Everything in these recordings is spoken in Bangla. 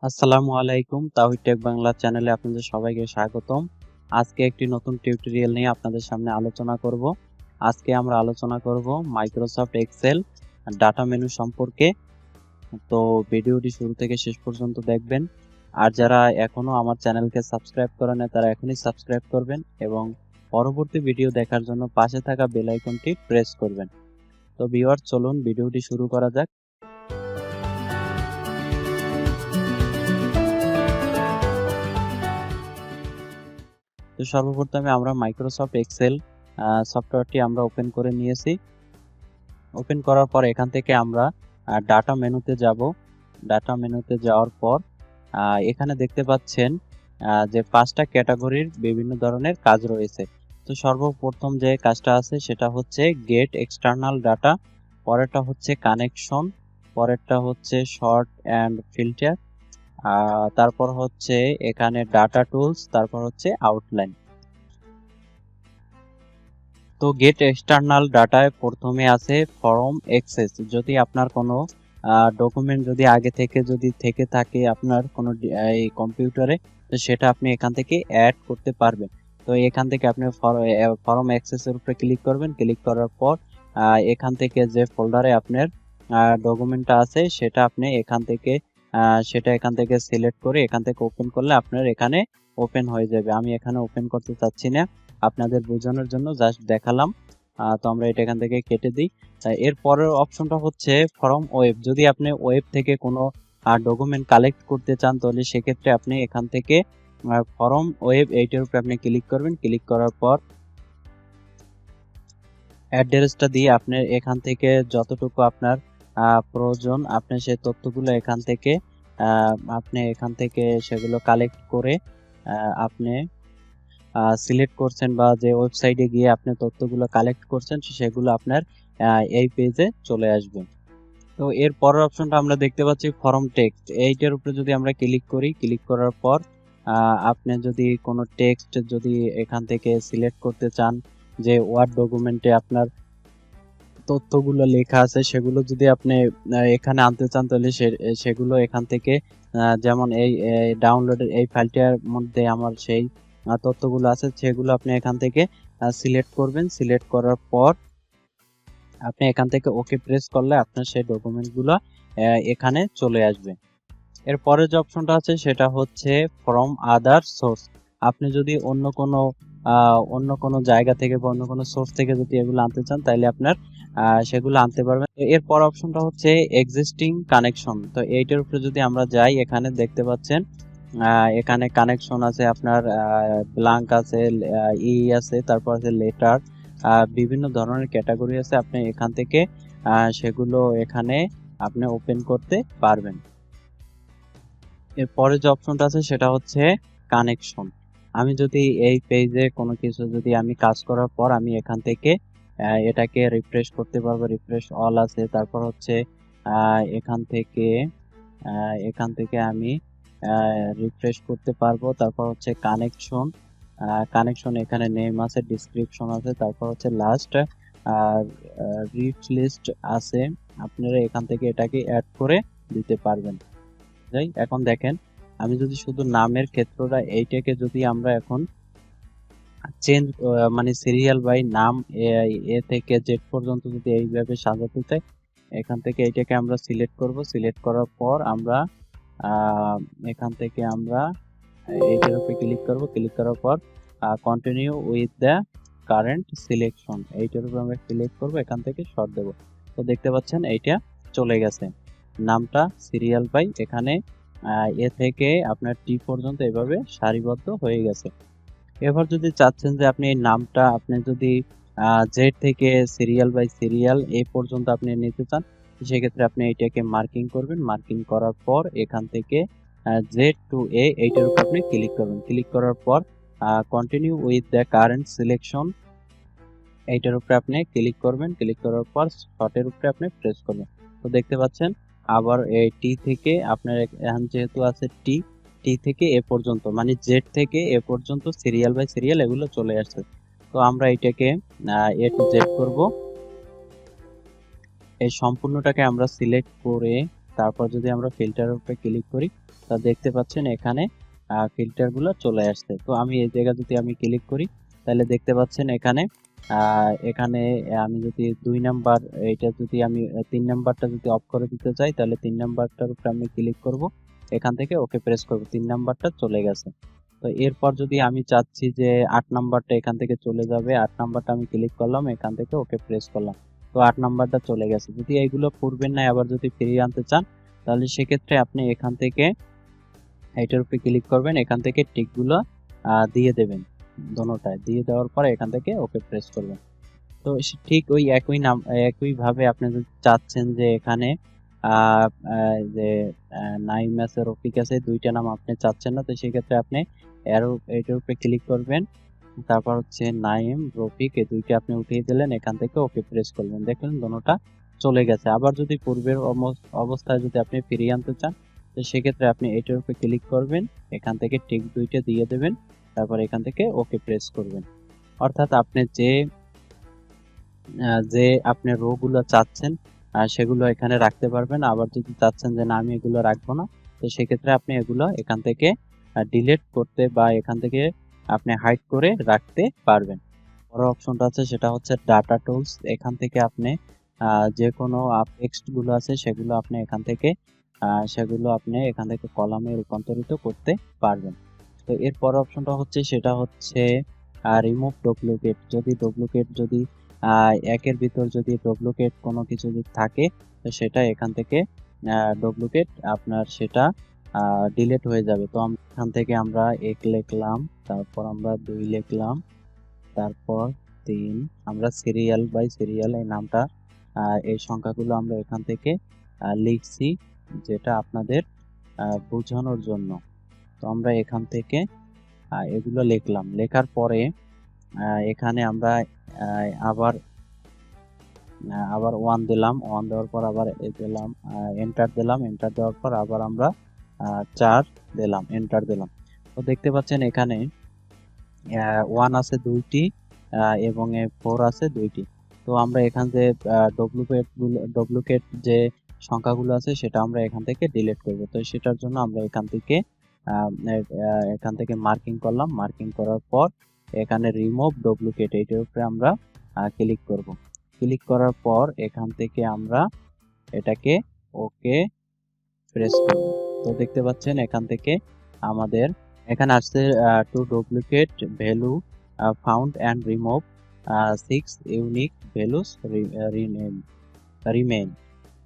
আসসালামু আলাইকুম, তাওহিদ টেক বাংলা চ্যানেলে আপনাদের সবাইকে স্বাগতম। আজকে একটি নতুন টিউটোরিয়াল নিয়ে আপনাদের সামনে আলোচনা করব। আজকে আমরা আলোচনা করব মাইক্রোসফট এক্সেল ডাটা মেনু সম্পর্কে। তো ভিডিওটি শুরু থেকে শেষ পর্যন্ত দেখবেন। আর যারা এখনো আমার চ্যানেলকে সাবস্ক্রাইব করেন না তারা এখনই সাবস্ক্রাইব করবেন এবং পরবর্তী ভিডিও দেখার জন্য পাশে থাকা বেল আইকনটি প্রেস করবেন। তো ভিউয়ার্স, চলুন ভিডিওটি শুরু করা যাক। তো সর্বপ্রথমে আমরা মাইক্রোসফট এক্সেল সফটওয়্যারটি আমরা ওপেন করে নিয়েছি। ওপেন করার পর এখান থেকে আমরা ডাটা মেনুতে যাব। ডাটা মেনুতে যাওয়ার পর এখানে দেখতে পাচ্ছেন যে 5টা ক্যাটাগরির বিভিন্ন ধরনের কাজ রয়েছে। তো সর্বপ্রথম যে কাজটা আছে সেটা হচ্ছে গেট এক্সটার্নাল ডাটা, পরেরটা হচ্ছে কানেকশন, পরেরটা হচ্ছে শর্ট অ্যান্ড ফিল্টার, তারপর হচ্ছে এখানে ডাটা টুলস, তারপর হচ্ছে আউটলাইন। তো গেট এক্সটার্নাল ডাটায় প্রথমে আছে ফর্ম অ্যাক্সেস। যদি আপনার কোনো ডকুমেন্ট যদি আগে থেকে থেকে থাকে আপনার কোনো এই কম্পিউটারে, তো সেটা আপনি এখান থেকে অ্যাড করতে পারবেন। তো এখান থেকে আপনি ফর্ম অ্যাক্সেসের উপরে ক্লিক করবেন। ক্লিক করার পর এখান থেকে যে ফোল্ডারে আপনার ডকুমেন্টটা আছে সেটা আপনি এখান থেকে সিলেক্ট করে এখান থেকে ওপেন করলে আপনার এখানে ওপেন হয়ে যাবে। আমি এখানে ওপেন করতে চাচ্ছি না, আপনাদের বোঝানোর জন্য জাস্ট দেখালাম। তো আমরা এটা এখান থেকে কেটে দিই। এর পরের অপশনটা হচ্ছে ফর্ম ওয়েব। যদি আপনি ওয়েব থেকে কোনো ডকুমেন্ট কালেক্ট করতে চান তাহলে সেক্ষেত্রে আপনি এখান থেকে ফর্ম ওয়েব এইটার উপরে আপনি ক্লিক করবেন। ক্লিক করার পর অ্যাড্রেসটা দিয়ে আপনি এখান থেকে যতটুকু আপনার প্রয়োজন আপনি সেই তথ্যগুলো এখান থেকে সেগুলো কালেক্ট করে আপনি সিলেক্ট করছেন বা যে ওয়েবসাইটে গিয়ে আপনি তথ্যগুলো কালেক্ট করছেন সেগুলো আপনার এই পেজে চলে আসবে। তো এর পরের অপশনটা আমরা দেখতে পাচ্ছি ফর্ম টেক্সট। এইটার উপরে যদি আমরা ক্লিক করি, ক্লিক করার পর আপনি যদি কোনো টেক্সট যদি এখান থেকে সিলেক্ট করতে চান, যে ওয়ার্ড ডকুমেন্টে আপনার তথ্যগুলো লেখা আছে সেগুলো যদি আপনি এখানে আনতে চান তাহলে সেগুলো এখান থেকে যেমন এই ডাউনলোডের এই ফাইলটার মধ্যে আমার সেই তথ্যগুলো আছে সেগুলো আপনি এখান থেকে সিলেক্ট করবেন। সিলেক্ট করার পর আপনি এখান থেকে ওকে প্রেস করলে আপনার সেই ডকুমেন্টগুলো এখানে চলে আসবে। এরপরে যে অপশনটা আছে সেটা হচ্ছে ফ্রম আদার সোর্স। আপনি যদি অন্য কোনো জায়গা থেকে বা অন্য কোনো সোর্স থেকে যদি এগুলো আনতে চান তাহলে আপনার সেগুলো আনতে পারবেন। এরপর অপশনটা হচ্ছে এক্সিস্টিং কানেকশন। তো এইটার উপরে যদি আমরা যাই, এখানে দেখতে পাচ্ছেন এখানে কানেকশন আছে আপনার, ব্ল্যাঙ্ক আছে, আছে, তারপর আছে লেটার, বিভিন্ন ধরনের ক্যাটাগরি আছে। আপনি এখান থেকে সেগুলো এখানে আপনি ওপেন করতে পারবেন। এরপরে যে অপশনটা আছে সেটা হচ্ছে কানেকশন। আমি যদি এই পেজে কোনো কিছু যদি আমি কাজ করার পর আমি এখান থেকে এটাকে রিফ্রেশ করতে পারবো। রিফ্রেশ অল আছে, তারপর হচ্ছে এখান থেকে আমি রিফ্রেশ করতে পারবো। তারপর হচ্ছে কানেকশন। কানেকশন এখানে নেম আছে, ডিসক্রিপশন আছে, তারপর হচ্ছে লাস্ট আর রিচ লিস্ট আছে। আপনারা এখান থেকে এটাকে অ্যাড করে দিতে পারবেন। এখন দেখেন, আমি যদি শুধু নামের ক্ষেত্রটা এইটাকে যদি আমরা এখন চেঞ্জ মানে সিরিয়াল বাই নাম এ থেকে জেড পর্যন্ত যদি এইভাবে সাজাতে চাই, এখান থেকে এইটাকে আমরা সিলেক্ট করব। সিলেক্ট করার পর আমরা এখান থেকে আমরা এইটার উপরে ক্লিক করব। ক্লিক করার পর continue with the current selection এইটার উপরে আমরা সিলেক্ট করব, এখান থেকে শর্ট দেব। তো দেখতে পাচ্ছেন এইটা চলে গেছে, নামটা সিরিয়াল বাই এখানে এ থেকে আপনার টি পর্যন্ত এভাবে সারিবদ্ধ হয়ে গেছে। এবার যদি চাচ্ছেন যে আপনি এই নামটা আপনি যদি জেড থেকে সিরিয়াল বাই সিরিয়াল এ পর্যন্ত আপনি নিতে চান, সেক্ষেত্রে আপনি এটাকে মার্কিং করবেন। মার্কিং করার পর এখান থেকে জেড টু এ এইটার উপর আপনি ক্লিক করবেন। ক্লিক করার পর continue with the current selection এইটার উপরে আপনি ক্লিক করবেন। ক্লিক করার পর শর্টের উপরে আপনি প্রেস করবেন। তো দেখতে পাচ্ছেন আবার এই টি থেকে আপনার এখন যেহেতু আছে টি থেকে এ পর্যন্ত, মানে জেড থেকে এ পর্যন্ত সিরিয়াল বাই সিরিয়াল এগুলো চলে আসছে। তো আমরা এটাকে এ টু জেড করব। এই সম্পূর্ণটাকে আমরা সিলেক্ট করে তারপর যদি আমরা ফিল্টারের উপরে ক্লিক করি, তা দেখতে পাচ্ছেন এখানে ফিল্টারগুলো চলে আসছে। তো আমি এই জায়গা যদি আমি ক্লিক করি, তাহলে দেখতে পাচ্ছেন এখানে এখানে আমি যদি 2 নাম্বার, এটা যদি আমি 3 নাম্বারটা যদি অফ করে দিতে চাই, তাহলে 3 নাম্বারটার উপরে আমি ক্লিক করব, এখান থেকে ওকে প্রেস করব, 3 নাম্বারটা চলে গেছে। তো এরপর যদি আমি চাচ্ছি যে 8 নাম্বারটা এখান থেকে চলে যাবে, 8 নাম্বারটা আমি ক্লিক করলাম, এখান থেকে ওকে প্রেস করলাম, তো 8 নাম্বারটা চলে গেছে। যদি এইগুলো পূর্বের নাই আবার যদি ফিরিয়ে আনতে চান, তাহলে সেক্ষেত্রে আপনি এখান থেকে এটার উপরে ক্লিক করবেন, এখান থেকে টিকগুলো দিয়ে দেবেন, দোনোটায় দিয়ে দেওয়ার পর এখান থেকে ওকে প্রেস করবেন। তো ঠিক ওই একই ভাবে আপনি যদি চাচ্ছেন যে এখানে যে নাইম আছে, রফিক আছে, দুইটা নাম আপনি চাচ্ছেন না, তো সেক্ষেত্রে আপনি এটার উপরে ক্লিক করবেন, তারপর হচ্ছে নাইম রফিক এই দুইটা আপনি উঠিয়ে দিলেন, এখান থেকে ওকে প্রেস করবেন, দেখলেন দোনোটা চলে গেছে। আবার যদি পূর্বের অবস্থায় যদি আপনি ফিরিয়ে আনতে চান, তো সেক্ষেত্রে আপনি এটার উপরে ক্লিক করবেন, এখান থেকে টিক দুইটা দিয়ে দেবেন, তারপর এখান থেকে ওকে প্রেস করবেন। অর্থাৎ আপনি যে আপনি রো গুলো চাচ্ছেন সেগুলো এখানে রাখতে পারবেন। আবার যদি চাচ্ছেন যে না আমি এগুলো রাখবো না, তো সেক্ষেত্রে আপনি এগুলো এখান থেকে ডিলিট করতে বা এখান থেকে আপনি হাইড করে রাখতে পারবেন। বড় অপশনটা আছে সেটা হচ্ছে ডাটা টুলস, এখান থেকে আপনি যে কোনো টেক্সট গুলো আছে সেগুলো আপনি এখান থেকে কলামে রূপান্তরিত করতে পারবেন। তো এর পরের অপশনটা হচ্ছে সেটা হচ্ছে রিমুভ ডুপ্লিকেট। যদি একের ভিতর যদি ডুপ্লিকেট কোনো কিছু যদি থাকে, তো সেটা এখান থেকে ডুপ্লিকেট আপনার সেটা ডিলিট হয়ে যাবে। তো এখান থেকে আমরা 1 লিখলাম, তারপর আমরা 2 লিখলাম, তারপর 3, আমরা সিরিয়াল বাই সিরিয়াল এই নামটা এই সংখ্যাগুলো আমরা এখান থেকে লিখছি, যেটা আপনাদের বোঝানোর জন্য। তো আমরা এখান থেকে এগুলো লিখলাম, লেখার পরে এখানে আমরা আবার 1 দিলাম, 1 দেওয়ার পর আবার দিলাম, এন্টার দিলাম, এন্টার দেওয়ার পর আবার আমরা 4 দিলাম, এন্টার দিলাম। তো দেখতে পাচ্ছেন এখানে 1 আছে 2টি এবং 4 আছে 2টি। তো আমরা এখান যে ডুপ্লিকেট যে সংখ্যাগুলো আছে সেটা আমরা এখান থেকে ডিলিট করব। তো সেটার জন্য আমরা এখান থেকে মার্কিং করলাম, মার্কিং করার পর এখানে রিমুভ ডুপ্লিকেট এইটার উপরে আমরা ক্লিক করব। ক্লিক করার পর এখান থেকে আমরা এটাকে ওকে প্রেস করব। তো দেখতে পাচ্ছেন এখান থেকে আমাদের এখানে আসছে two duplicate value found and remove 6 unique values remain.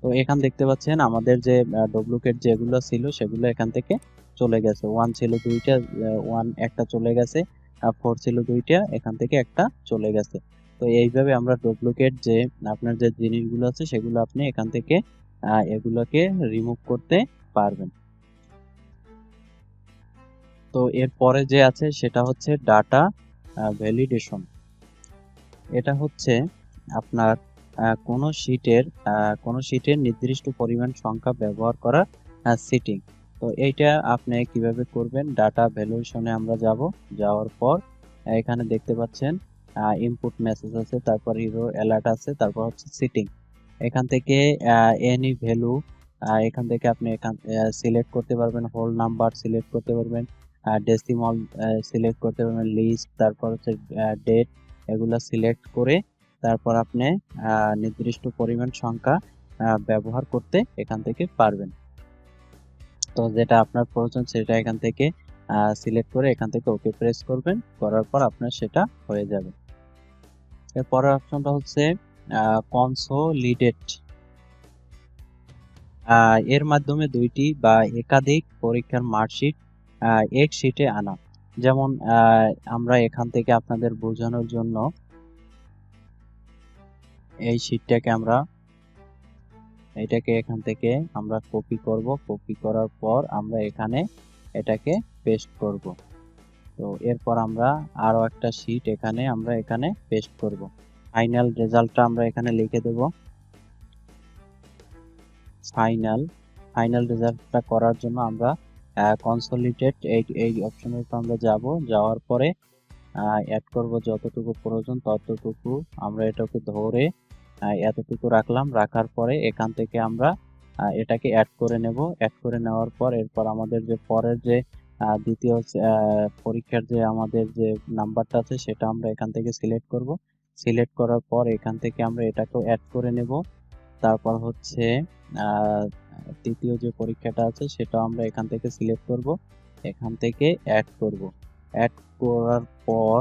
তো এখান দেখতে পাচ্ছেন আমাদের যে ডুপ্লিকেট যেগুলো ছিল সেগুলো এখান থেকে চলে গেছে। 1 ছিল 2টা, 1 একটা চলে গেছে, 4 ছিল 2টা, এখান থেকে একটা চলে গেছে। তো এইভাবে আমরা ডুপ্লিকেট যে আপনার যে জিনিসগুলো আছে সেগুলো আপনি এখান থেকে এগুলোকে রিমুভ করতে পারবেন। তো এরপরে যে আছে সেটা হচ্ছে ডাটা ভ্যালিডেশন। এটা হচ্ছে আপনার কোনো শীটের নির্দিষ্ট পরিমাণ সংখ্যা ব্যবহার করার সেটিং। তো এইটা আপনি কিভাবে করবেন, ডাটা ভ্যালুয়েশনে আমরা যাওয়ার পর এখানে দেখতে পাচ্ছেন ইনপুট মেসেজ আছে, তারপর হিরো অ্যালার্ট আছে, তারপর হচ্ছে সেটিং। এখান থেকে এনি ভ্যালু এখান থেকে আপনি সিলেক্ট করতে পারবেন, হোল নাম্বার সিলেক্ট করতে পারবেন, ডেসিমাল সিলেক্ট করতে পারবেন, লিস্ট, তারপর হচ্ছে ডেট, এগুলো সিলেক্ট করে তারপর আপনি নির্দিষ্ট পরিমাণ সংখ্যা ব্যবহার করতে এখান থেকে পারবেন। তো যেটা আপনার প্রয়োজন সেটা এখান থেকে সিলেক্ট করে এখান থেকে ওকে প্রেস করবেন, করার পর আপনার সেটা হয়ে যাবে। এর পরের অপশনটা হচ্ছে কনসোলিডেট। এর মাধ্যমে 2টি বা একাধিক পরীক্ষার মার্কশিট এক শীটে আনা। যেমন আমরা এখান থেকে আপনাদের বোঝানোর জন্য এই শীটটাকে এটাকে এখান থেকে আমরা কপি করব, কপি করার পর আমরা এখানে এটাকে পেস্ট করব। তো এরপর আমরা আরো একটা শীট আমরা এখানে পেস্ট করব। ফাইনাল রেজাল্টটা আমরা এখানে লিখে দেব। ফাইনাল রেজাল্টটা করার জন্য আমরা কনসোলিডেট এই অপশনের উপর আমরা যাওয়ার পরে অ্যাড করব যতটুকু প্রয়োজন ততটুকু, আমরা এটাকে ধরে এতটুকু রাখলাম, রাখার পরে এখান থেকে আমরা এটাকে অ্যাড করে নেব। অ্যাড করে নেওয়ার পর এরপর আমাদের যে পরের যে দ্বিতীয় পরীক্ষার যে আমাদের যে নাম্বারটা আছে সেটা আমরা এখান থেকে সিলেক্ট করব। সিলেক্ট করার পর এখান থেকে আমরা এটাকেও অ্যাড করে নেব। তারপর হচ্ছে আহ, তৃতীয় যে পরীক্ষাটা আছে সেটা আমরা এখান থেকে সিলেক্ট করব, এখান থেকে অ্যাড করব। অ্যাড করার পর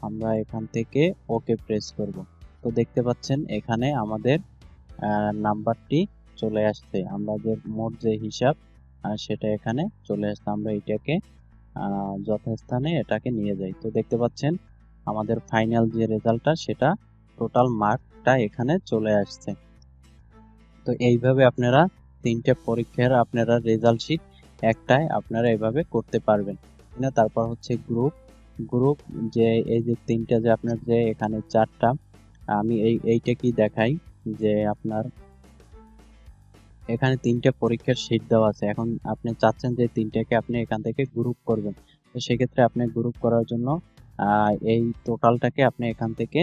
আমরা এখান থেকে ওকে প্রেস করব। তো দেখতে পাচ্ছেন এখানে আমাদের নাম্বারটি চলে আসছে, আমাদের মোট যে হিসাব সেটা এখানে চলে আসছে। আমরা এটাকে যথাস্থানে এটাকে নিয়ে যাই। তো দেখতে পাচ্ছেন আমাদের ফাইনাল যে রেজাল্টটা সেটা টোটাল মার্কটা এখানে চলে আসছে। তো এইভাবে আপনারা তিনটে পরীক্ষার আপনারা রেজাল্ট শিট একটাই আপনারা এভাবে করতে পারবেন। তারপর হচ্ছে গ্রুপ। গ্রুপ যে এই যে তিনটা যে আপনার যে এখানে চারটা, আমি এইটা কি দেখাই যে আপনার এখানে তিনটে পরীক্ষার শীট দেওয়া আছে। এখন আপনি চাচ্ছেন যে তিনটাকে আপনি এখান থেকে গ্রুপ করবেন। তো সেক্ষেত্রে আপনি গ্রুপ করার জন্য এই টোটালটাকে আপনি এখান থেকে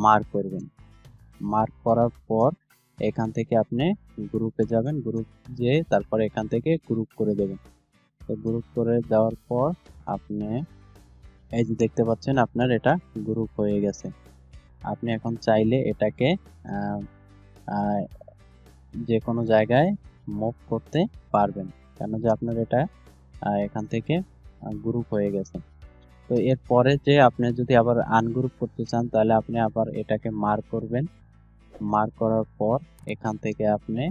মার্ক করবেন। মার্ক করার পর এখান থেকে আপনি গ্রুপে যাবেন, গ্রুপ যেয়ে তারপর এখান থেকে গ্রুপ করে দেবেন। তো গ্রুপ করে দেওয়ার পর আপনি এই যে দেখতে পাচ্ছেন আপনার এটা গ্রুপ হয়ে গেছে। আপনি এখন চাইলে এটাকে আহ, আহ, যে কোনো জায়গায় মুভ করতে পারবেন, কেন যে আপনার এটা এখান থেকে গ্রুপ হয়ে গেছে। তো এরপরে যে আপনি যদি আবার আনগ্রুপ করতে চান তাহলে আপনি আবার এটাকে মার্ক করবেন। মার্ক করার পর এখান থেকে আপনি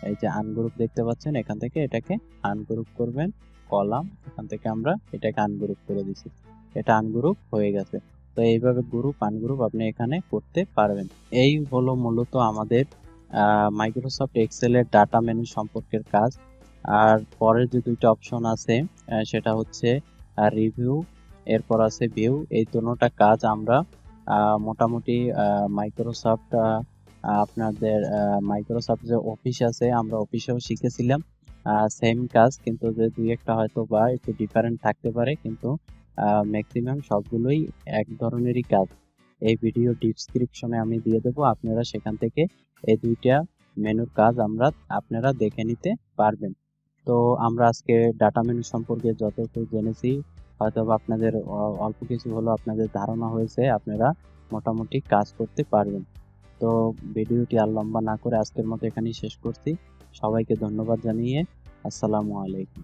এই যে আনগ্রুপ দেখতে পাচ্ছেন, এখান থেকে এটাকে আনগ্রুপ করবেন। কলাম এখান থেকে আমরা এটাকে আনগ্রুপ করে দিছি, এটা আনগ্রুপ হয়ে গেছে। তো এইভাবে গ্রুপ আনগ্রুপ আপনি এখানে করতে পারবেন। এই হলো মূলত আমাদের মাইক্রোসফট এক্সেলের ডাটা মেনু সম্পর্কের কাজ। আর পরের যে দুইটা অপশন আছে সেটা হচ্ছে রিভিউ, এরপর আছে ভিউ। এই দুটোটা কাজ আমরা মোটামুটি মাইক্রোসফট আপনাদের মাইক্রোসফট যে অফিস আছে আমরা অফিসেও শিখেছিলাম সেম কাজ, কিন্তু যে দুই একটা হয়তো বা একটু ডিফারেন্ট থাকতে পারে, কিন্তু ম্যাক্সিমাম সবগুলোই এক ধরনেরই কাজ। এই ভিডিও ডিসক্রিপশনে আমি দিয়ে দেবো, আপনারা সেখান থেকে এই দুইটা মেনুর কাজ আপনারা দেখে নিতে পারবেন। তো আমরা আজকে ডাটা মেনু সম্পর্কে যতটুকু জেনেছি, হয়তো বা আপনাদের অল্প কিছু হলো আপনাদের ধারণা হয়েছে, আপনারা মোটামুটি কাজ করতে পারবেন। তো ভিডিওটি আর লম্বা না করে আজকের মতো এখানেই শেষ করছি। সবাইকে ধন্যবাদ জানিয়ে আসসালামু আলাইকুম।